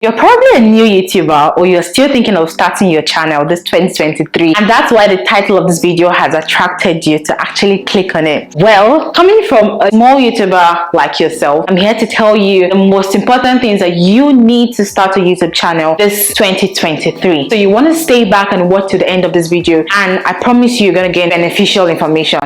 You're probably a new YouTuber, or you're still thinking of starting your channel this 2023, and that's why the title of this video has attracted you to actually click on it. Well, coming from a small YouTuber like yourself, I'm here to tell you the most important things that you need to start a YouTube channel this 2023. So you want to stay back and watch to the end of this video, and I promise you're going to gain beneficial information.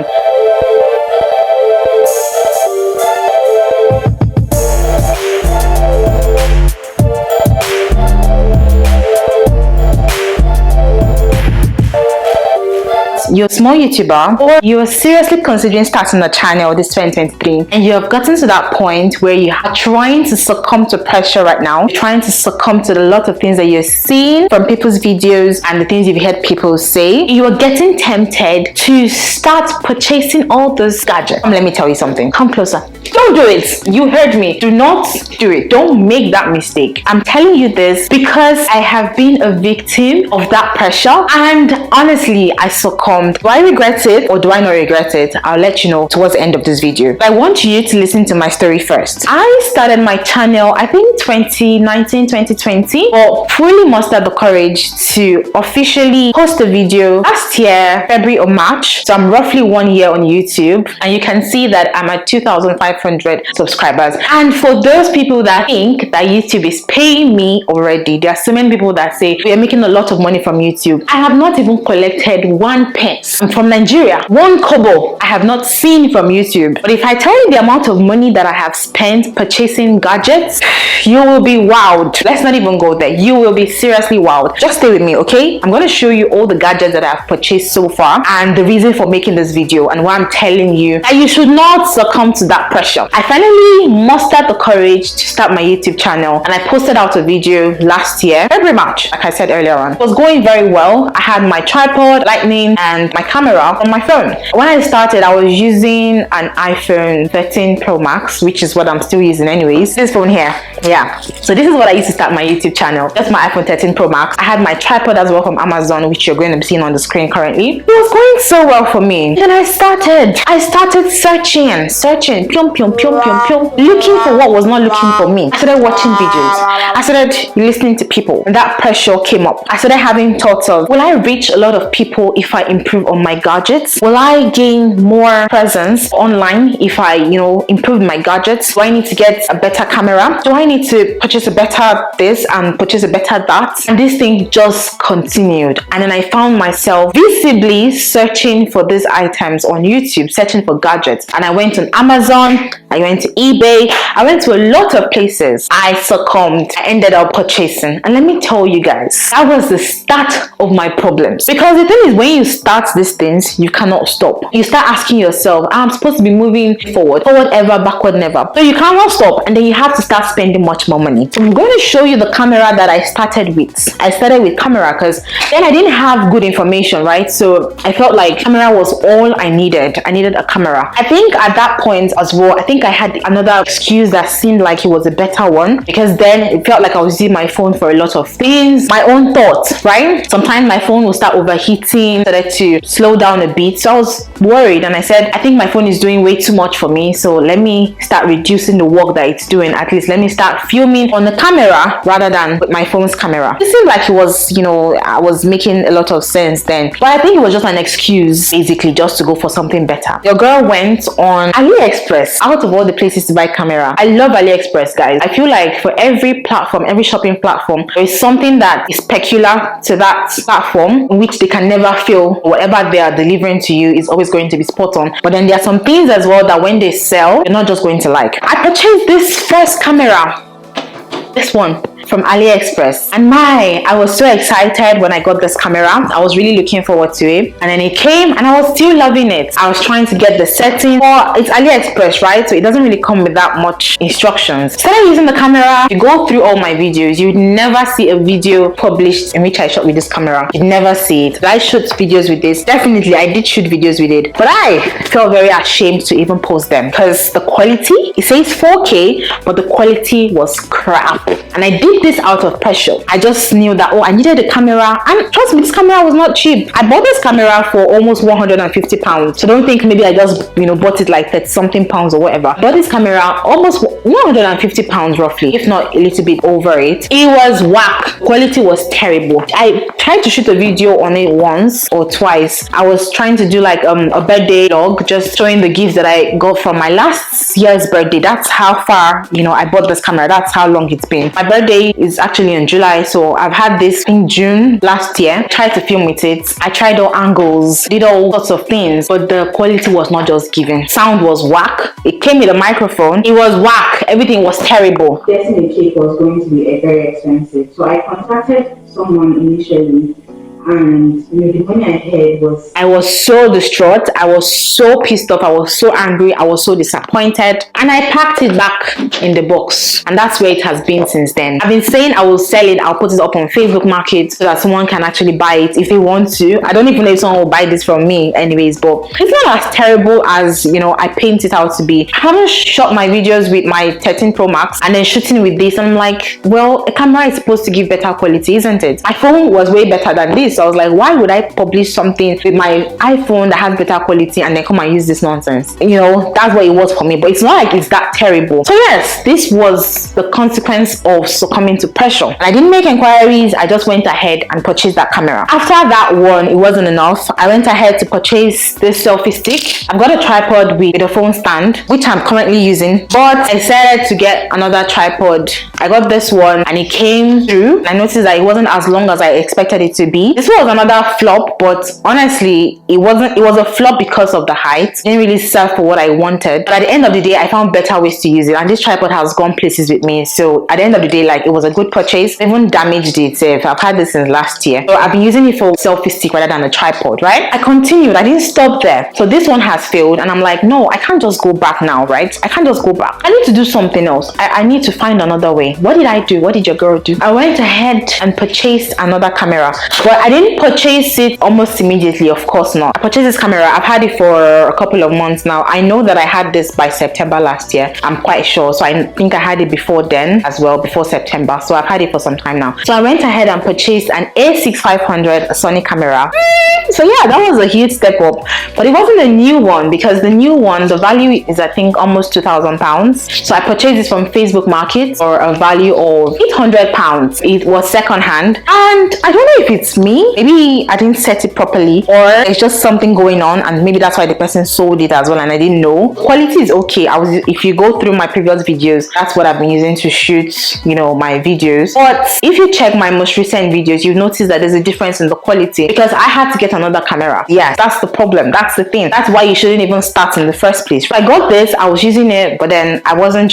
You're a small YouTuber, or you're seriously considering starting a channel this 2023, and you have gotten to that point where you are trying to succumb to pressure right now. You're trying to succumb to a lot of things that you're seeing from people's videos and the things you've heard people say. You are getting tempted to start purchasing all those gadgets. Let me tell you something. Come closer. Don't do it. You heard me. Do not do it. Don't make that mistake. I'm telling you this because I have been a victim of that pressure, and honestly, I succumbed. Do I regret it or do I not regret it? I'll let you know towards the end of this video. But I want you to listen to my story first. I started my channel, I think 2019, 2020, but fully mustered the courage to officially post a video last year, February or March. So I'm roughly 1 year on YouTube, and you can see that I'm at 2,500 subscribers. And for those people that think that YouTube is paying me already, there are so many people that say we are making a lot of money from YouTube. I have not even collected 1 pence. I'm from Nigeria. 1 kobo I have not seen from YouTube. But if I tell you the amount of money that I have spent purchasing gadgets, you will be wowed. Let's not even go there. You will be seriously wowed. Just stay with me, okay? I'm going to show you all the gadgets that I've purchased so far and the reason for making this video, and why I'm telling you that you should not succumb to that pressure. I finally mustered the courage to start my YouTube channel, and I posted out a video last year, February, March, like I said earlier on. It was going very well. I had my tripod, lightning, and my camera on my phone. When I started, I was using an iPhone 13 Pro Max, which is what I'm still using anyways. This phone here, yeah. So this is what I used to start my YouTube channel. That's my iPhone 13 Pro Max. I had my tripod as well from Amazon, which you're going to be seeing on the screen currently. It was going so well for me. Then I started searching, looking for what was not looking for me. I started watching videos. I started listening to people, and that pressure came up. I started having thoughts of, will I reach a lot of people if I improve on my gadgets? Will I gain more presence online if I, improve my gadgets? Do I need to get a better camera? Do I need to purchase a better this and purchase a better that? And this thing just continued. And then I found myself visibly searching for these items on YouTube, searching for gadgets. And I went on Amazon, I went to eBay, I went to a lot of places. I succumbed. I ended up purchasing. And let me tell you guys, that was the start of my problems. Because the thing is, when you start these things, you cannot stop. You start asking yourself, I'm supposed to be moving forward ever, backward never. So you cannot stop, and then you have to start spending much more money. So I'm going to show you the camera that I started with. I started with camera because then I didn't have good information, right? So I felt like camera was all I needed. I needed a camera. I think at that point as well, I think I had another excuse that seemed like it was a better one, because then it felt like I was using my phone for a lot of things, my own thoughts, right? Sometimes my phone will start overheating, started to slow down a bit. So I was worried, and I said, I think my phone is doing way too much for me, so let me start reducing the work that it's doing. At least let me start filming on the camera rather than with my phone's camera. It seemed like it was, I was making a lot of sense then, but I think it was just an excuse, basically, just to go for something better. Your girl went on AliExpress, out of all the places to buy camera. I love AliExpress, guys. I feel like for every platform, every shopping platform, there is something that is peculiar to that platform, in which they can never fail. Whatever they are delivering to you is always going to be spot on. But then there are some things as well that when they sell, you're not just going to like. I purchased this first camera, this one, from AliExpress, and I was so excited when I got this camera. I was really looking forward to it, and then it came, and I was still loving it. I was trying to get the settings. It's AliExpress, right? So it doesn't really come with that much instructions. Started using the camera. You go through all my videos, you'd never see a video published in which I shot with this camera. You'd never see it. Did I shoot videos with this? Definitely, I did shoot videos with it, but I felt very ashamed to even post them because the quality, it says 4K, but the quality was crap, and I did did this out of pressure. I just knew that, oh, I needed a camera, and trust me, this camera was not cheap. I bought this camera for almost 150 pounds. So don't think maybe I just, bought it like 30 something pounds or whatever. I bought this camera almost 150 pounds roughly, if not a little bit over it. It was whack. Quality was terrible. I tried to shoot a video on it once or twice. I was trying to do like a birthday vlog, just showing the gifts that I got from my last year's birthday. That's how far, I bought this camera. That's how long it's been. My birthday is actually in July, so I've had this in June last year. Tried to film with it. I tried all angles, did all sorts of things, but the quality was not just given. Sound was whack. It came with a microphone. It was whack. Everything was terrible. Getting a cake was going to be very expensive, so I contacted someone initially, and the money I had was... I was so distraught. I was so pissed off. I was so angry. I was so disappointed, and I packed it back in the box, and that's where it has been since then. I've been saying I will sell it. I'll put it up on Facebook Market so that someone can actually buy it if they want to. I don't even know if someone will buy this from me anyways, but it's not as terrible as I paint it out to be. I haven't shot my videos with my 13 Pro Max and then shooting with this, and I'm like, well, a camera is supposed to give better quality, isn't it? My phone was way better than this. So I was like, why would I publish something with my iPhone that has better quality and then come and use this nonsense? That's what it was for me, but it's not like it's that terrible. So yes, this was the consequence of succumbing to pressure. And I didn't make inquiries. I just went ahead and purchased that camera. After that one, it wasn't enough. I went ahead to purchase this selfie stick. I've got a tripod with a phone stand, which I'm currently using, but I decided to get another tripod. I got this one and it came through. I noticed that it wasn't as long as I expected it to be. This was another flop, but honestly, it was a flop because of the height. It didn't really serve for what I wanted. But at the end of the day, I found better ways to use it, and this tripod has gone places with me. So at the end of the day, it was a good purchase. I even damaged it. I've had this since last year, so I've been using it for selfie stick rather than a tripod, right? I continued. I didn't stop there. So this one has failed, and I'm like, no, I can't just go back now, right? I can't just go back. I need to do something else. I need to find another way. What did I do? What did your girl do? I went ahead and purchased another camera, but I didn't purchase it almost immediately, of course not. I purchased this camera. I've had it for a couple of months now. I know that I had this by September last year. I'm quite sure. So I think I had it before then as well, before September. So I've had it for some time now. So I went ahead and purchased an A6500 Sony camera. So yeah, that was a huge step up, but it wasn't a new one, because the new one, the value is I think almost £2,000. So I purchased this from Facebook Market for a value of £800. It was second hand, and I don't know if it's me, maybe I didn't set it properly, or it's just something going on, and maybe that's why the person sold it as well and I didn't know. Quality is okay. If you go through my previous videos, that's what I've been using to shoot my videos. But if you check my most recent videos, you notice that there's a difference in the quality, because I had to get another camera. Yeah, that's the problem. That's the thing. That's why you shouldn't even start in the first place. I got this, I was using it, but then it wasn't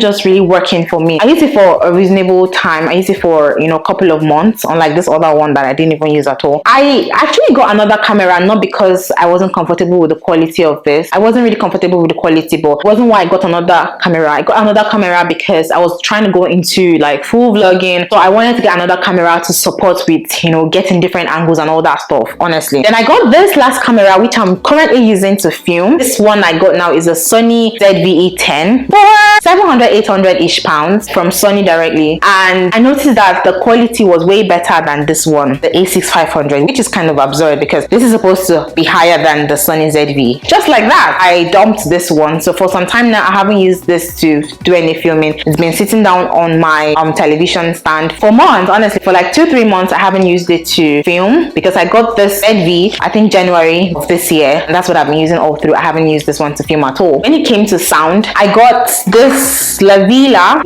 just really working for me. I used it for a reasonable time. I used it for a couple of months, unlike this other one that I didn't even use at all. I actually got another camera, not because I wasn't comfortable with the quality of this. I wasn't really comfortable with the quality, but it wasn't why I got another camera. I got another camera because I was trying to go into full vlogging, so I wanted to get another camera to support with getting different angles and all that stuff, honestly. Then I got this last camera, which I'm currently using to film. This one I got now is a Sony ZV-E10 for 700-800-ish pounds from Sony directly, and I noticed that the quality was way better than this one, the A6500, which is kind of absurd because this is supposed to be higher than the Sony ZV. Just like that, I dumped this one. So for some time now, I haven't used this to do any filming. It's been sitting down on my television stand for months, honestly. For 2-3 months, I haven't used it to film because I got this ZV, I think January of this year, and that's what I've been using all through. I haven't used this one to film at all. When it came to sound, I got this Lavia,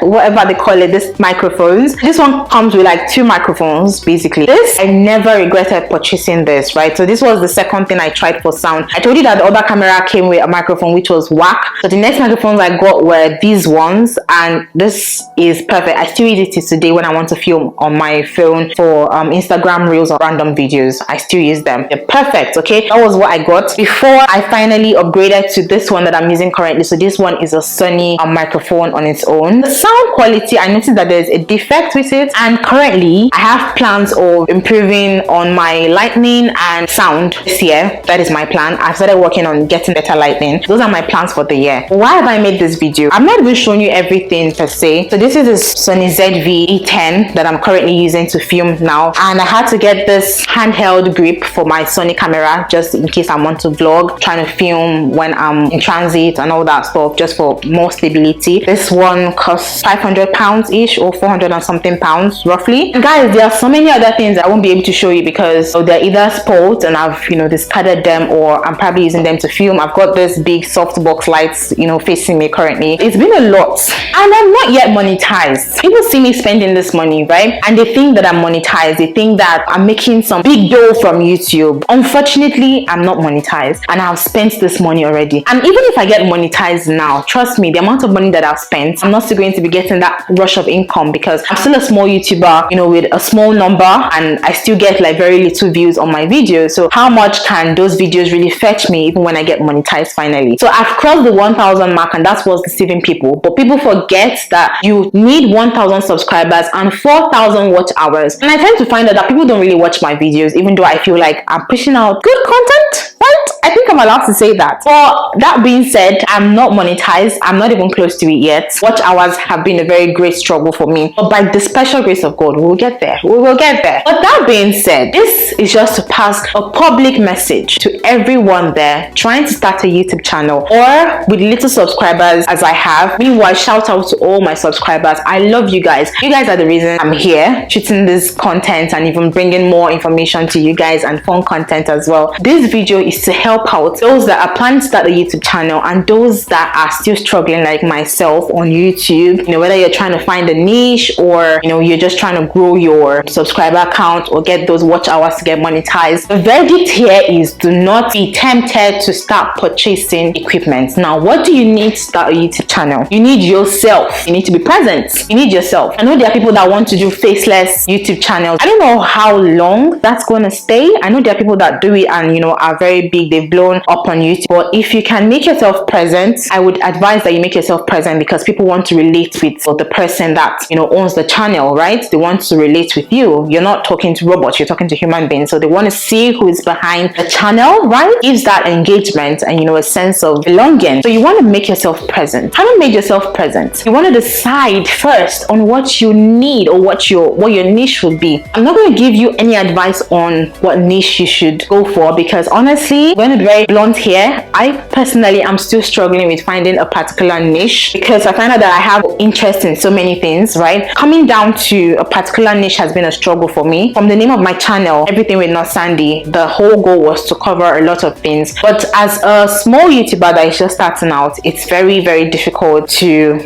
whatever they call it, this microphones. This one comes with 2 microphones basically. This, I never regretted purchasing this, right? So this was the second thing I tried for sound. I told you that the other camera came with a microphone which was whack. So the next microphones I got were these ones, and this is perfect. I still use it today when I want to film on my phone for Instagram reels or random videos. I still use them. They're perfect. Okay, that was what I got before I finally upgraded to this one that I'm using currently. So this one is a Sony microphone on its own. The sound quality, I noticed that there's a defect with it, and currently I have plans of improving on my lighting and sound this year. That is my plan. I've started working on getting better lighting. Those are my plans for the year. Why have I made this video? I'm not even showing you everything per se. So this is a Sony ZV-E10 that I'm currently using to film now, and I had to get this handheld grip for my Sony camera just in case I want to vlog, trying to film when I'm in transit and all that stuff, just for more stability. This one costs £500 ish, or 400 and something pounds roughly. And guys, there are so many other things I won't be able to show you because they're either spoiled and I've discarded them, or I'm probably using them to film. I've got this big softbox lights facing me currently. It's been a lot, and I'm not yet monetized. People see me spending this money, right, and they think that I'm monetized. They think that I'm making some big dough from YouTube. Unfortunately, I'm not monetized, and I've spent this money already. And even if I get monetized now, trust me, the amount of money that I've spent, I'm not still going to be getting that rush of income because I'm still a small YouTuber, with a small number, and I still get like very little views on my videos. So how much can those videos really fetch me even when I get monetized finally? So I've crossed the 1,000 mark, and that's what's deceiving people. But people forget that you need 1,000 subscribers and 4,000 watch hours. And I tend to find out that people don't really watch my videos, even though I feel like I'm pushing out good content, right? I think I'm allowed to say that. But that being said, I'm not monetized. I'm not even close to it yet. Watch hours have been a very great struggle for me. But by the special grace of God, we will get there. We will get there. But that being said, this is just to pass a public message to everyone there trying to start a YouTube channel or with little subscribers as I have. Meanwhile, shout out to all my subscribers. I love you guys. You guys are the reason I'm here shooting this content and even bringing more information to you guys and fun content as well. This video is to help out those that are planning to start a YouTube channel and those that are still struggling like myself on YouTube. Whether you're trying to find a niche or you're just trying to grow your subscriber count or get those watch hours to get monetized. The verdict here is do not be tempted to start purchasing equipment. Now, what do you need to start a YouTube channel? You need yourself. You need to be present. You need yourself. I know there are people that want to do faceless YouTube channels. I don't know how long that's going to stay. I know there are people that do it and are very big. They've blown up on YouTube. But if you can make yourself present, I would advise that you make yourself present because people want to relate with the person that owns the channel, right? They want to relate with you. You're not talking to robots, you're talking to human beings. So they want to see who is behind the channel, right? Gives that engagement and a sense of belonging. So you want to make yourself present. Having made yourself present, you want to decide first on what you need or what your niche would be. I'm not going to give you any advice on what niche you should go for because honestly, when it's very blunt here, I personally am still struggling with finding a particular niche because I find out that I have interest in so many things, right? Coming down to a particular niche has been a struggle for me. From the name of my channel, Everything with Not Sandy, the whole goal was to cover a lot of things. But as a small YouTuber that is just starting out, it's very, very difficult to,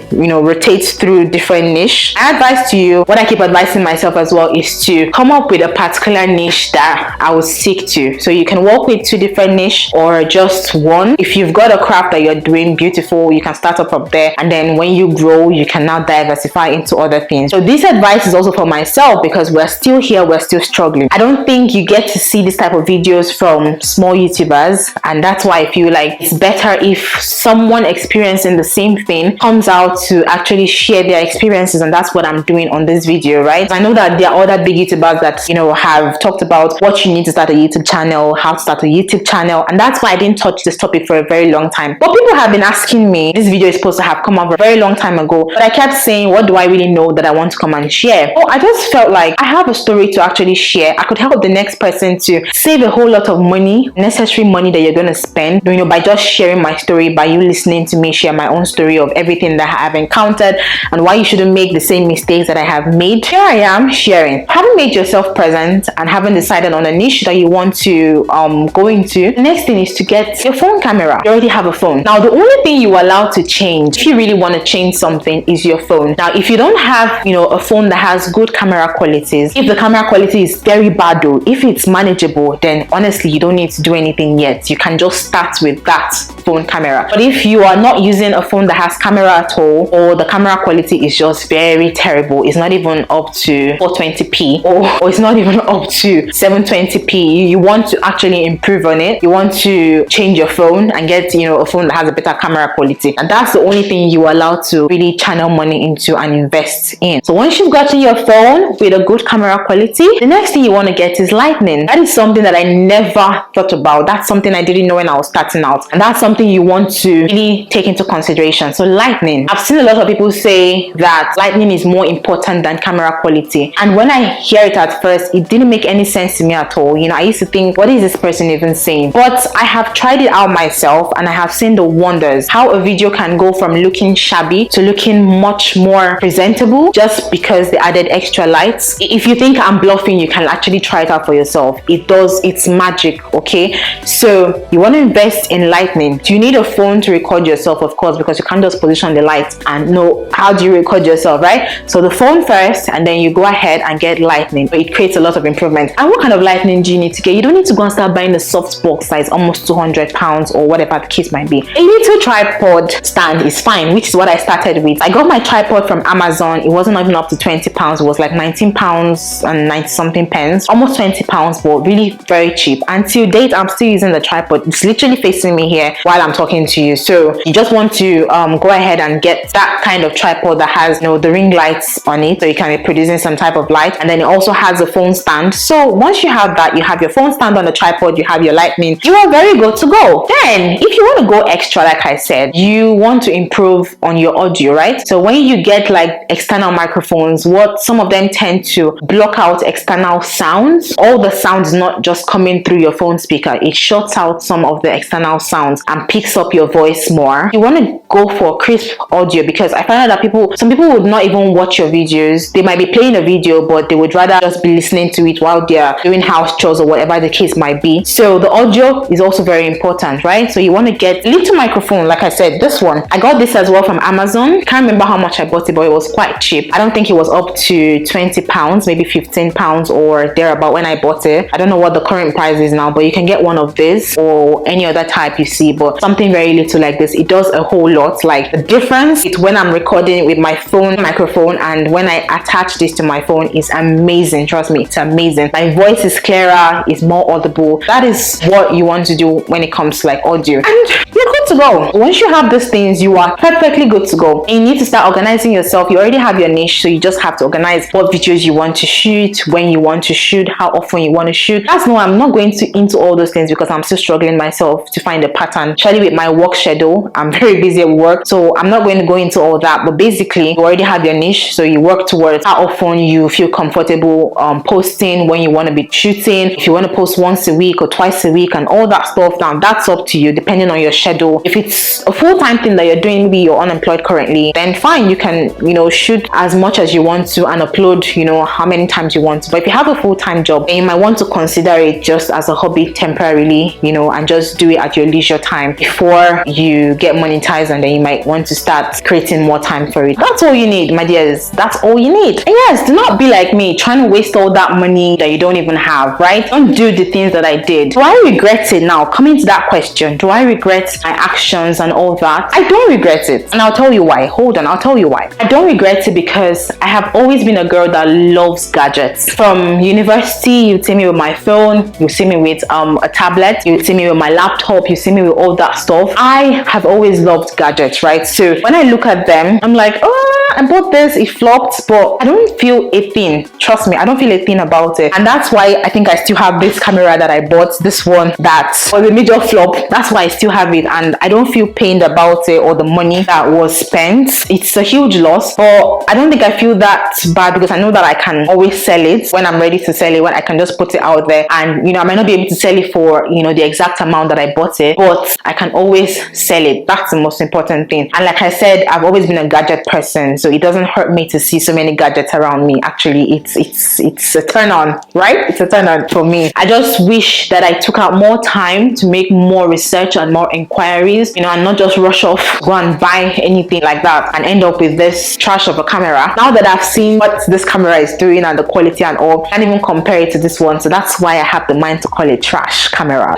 rotate through different niche. My advice to you, what I keep advising myself as well, is to come up with a particular niche that I would stick to. So you can work with 2 different niche or just one. If you've got a craft that you're doing beautiful, you can start up there, and then when you grow, you can now diversify into other things. So this advice is also for myself because we're still here, we're still struggling. I don't think you get to see this type of videos from small YouTubers, and that's why I feel like it's better if someone experiencing the same thing comes out to actually share their experiences, and that's what I'm doing on this video, right? I know that there are other big YouTubers that have talked about what you need to start a YouTube channel, how to start a YouTube channel, and that's why I didn't touch this topic for a very long time. But people have been asking me, this video is supposed to have come up a very long time ago, but I kept saying, what do I really know that I want to come and share? Oh, I just felt like I have a story to actually share. I could help the next person to save a whole lot of money, necessary money that you're going to spend, by just sharing my story, by you listening to me share my own story of everything that I have encountered and why you shouldn't make the same mistakes that I have made. Here I am sharing. Having made yourself present and having decided on a niche that you want to go into, the next thing is to get your phone camera. You already have a phone. Now, the only thing you are allowed to change, if you really want to change something, is your phone. Now, if you don't have, a phone that has good camera qualities, if the camera quality is very bad though, if it's manageable, then honestly, you don't need to do do anything yet, you can just start with that phone camera. But if you are not using a phone that has camera at all, or the camera quality is just very terrible, it's not even up to 420p, or it's not even up to 720p, you want to actually improve on it, you want to change your phone and get, you know, a phone that has a better camera quality, and that's the only thing you are allowed to really channel money into and invest in. So once you've gotten your phone with a good camera quality, the next thing you want to get is lighting. That is something that I never thought about. That's something I didn't know when I was starting out, and that's something you want to really take into consideration. So lighting, I've seen a lot of people say that lighting is more important than camera quality, and when I hear it at first, it didn't make any sense to me at all. You know, I used to think, what is this person even saying? But I have tried it out myself, and I have seen the wonders, how a video can go from looking shabby to looking much more presentable just because they added extra lights. If you think I'm bluffing, you can actually try it out for yourself. It does, it's magic. Okay, so you want to invest in lighting. Do you need a phone to record yourself? Of course, because you can't just position the light and know how do you record yourself, right? So the phone first, and then you go ahead and get lighting. It creates a lot of improvement. And what kind of lighting do you need to get? You don't need to go and start buying a soft box that is almost 200 pounds or whatever the case might be. A little tripod stand is fine, which is what I started with. I got my tripod from Amazon. It wasn't even up to 20 pounds. It was like 19 pounds and 90 something pence, almost 20 pounds, but really very cheap. Until date, I'm still using the tripod. It's literally facing me here while I'm talking to you. So you just want to go ahead and get that kind of tripod that has, you know, the ring lights on it, so you can be producing some type of light. And then it also has a phone stand. So once you have that, you have your phone stand on the tripod, you have your lighting, you are very good to go. Then if you want to go extra, like I said, you want to improve on your audio, right? So when you get like external microphones, what some of them tend to block out external sounds. All the sounds not just coming through your phone speaker, it shuts out some of the external sounds and picks up your voice more. You want to go for crisp audio, because I find out that some people would not even watch your videos. They might be playing a video, but they would rather just be listening to it while they're doing house chores or whatever the case might be. So the audio is also very important, right? So you want to get a little microphone. Like I said, this one, I got this as well from Amazon. Can't remember how much I bought it, but it was quite cheap. I don't think it was up to 20 pounds, maybe 15 pounds or thereabout when I bought it. I don't know what the current price is now, but you can get one of this or any other type you see, but something very little like this, it does a whole lot. Like the difference is when I'm recording with my phone microphone and when I attach this to my phone is amazing. Trust me, it's amazing. My voice is clearer, it's more audible. That is what you want to do when it comes to like audio, and you're good to go. Once you have these things, you are perfectly good to go. And you need to start organizing yourself. You already have your niche, so you just have to organize what videos you want to shoot, when you want to shoot, how often you want to shoot. That's no, I'm not going into all those things because I'm still struggling myself to find a pattern. Especially with my work schedule, I'm very busy at work, so I'm not going to go into all that. But basically, you already have your niche, so you work towards how often you feel comfortable posting, when you want to be shooting, if you want to post once a week or twice a week, and all that stuff. Now that's up to you depending on your schedule. If it's a full-time thing that you're doing, maybe you're unemployed currently, then fine, you can, you know, shoot as much as you want to and upload, you know, how many times you want to. But if you have a full-time job, then you might want to consider it just as a hobby temporarily, you know, and just do it at your leisure time before you get monetized, and then you might want to start creating more time for it. That's all you need, my dears. That's all you need. And yes, do not be like me trying to waste all that money that you don't even have, right? Don't do the things that I did. Do I regret it now? Coming to that question, do I regret my actions and all that? I don't regret it, and I'll tell you why. Hold on, I'll tell you why. I don't regret it because I have always been a girl that loves gadgets. From university, you see me with my phone, you see me with a tablet, you see me with my laptop, you see me with all that stuff. I have always loved gadgets, right? So when I look at them, I'm like, oh, I bought this, it flopped, but I don't feel a thing. Trust me, I don't feel a thing about it. And that's why I think I still have this camera that I bought, this one that was a major flop. That's why I still have it, and I don't feel pained about it or the money that was spent. It's a huge loss, but I don't think I feel that bad because I know that I can always sell it when I'm ready to sell it, when I can just put it out there. And, you know, I might not be able to sell it for, you know, the exact amount that I bought it, but I can always sell it. That's the most important thing. And like I said, I've always been a gadget person, so it doesn't hurt me to see so many gadgets around me. Actually, it's a turn on, right? It's a turn on for me. I just wish that I took out more time to make more research and more inquiries, you know, and not just rush off, go and buy anything like that and end up with this trash of a camera. Now that I've seen what this camera is doing and the quality and all, I can't even compare it to this one. So that's why I have the mind to call it trash camera.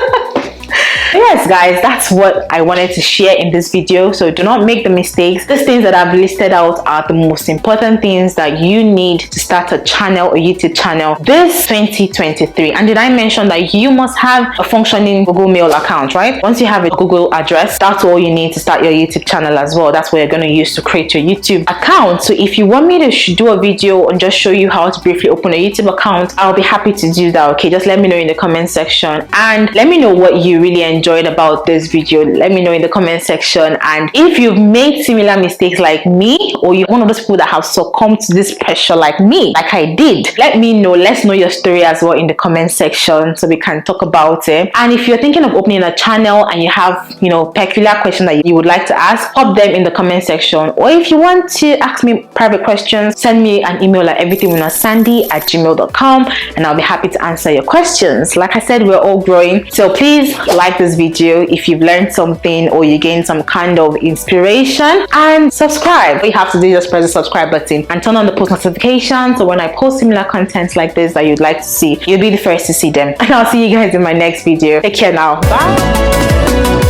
Yes guys, that's what I wanted to share in this video. So do not make the mistakes. These things that I've listed out are the most important things that you need to start a channel, a YouTube channel this 2023. And did I mention that you must have a functioning Google Mail account, right? Once you have a Google address, that's all you need to start your YouTube channel as well. That's what you're going to use to create your YouTube account. So if you want me to do a video and just show you how to briefly open a YouTube account, I'll be happy to do that. Okay, just let me know in the comment section, and let me know what you really enjoyed about this video. Let me know in the comment section. And if you've made similar mistakes like me, or you're one of those people that have succumbed to this pressure like me, like I did, let me know. Let's know your story as well in the comment section so we can talk about it. And if you're thinking of opening a channel and you have, you know, peculiar questions that you would like to ask, pop them in the comment section. Or if you want to ask me private questions, send me an email at everythingwithsandy@gmail.com, and I'll be happy to answer your questions. Like I said, we're all growing, so please like this video if you've learned something or you gained some kind of inspiration, and subscribe. All you have to do is just press the subscribe button and turn on the post notifications, so when I post similar content like this that you'd like to see, you'll be the first to see them. And I'll see you guys in my next video. Take care now. Bye.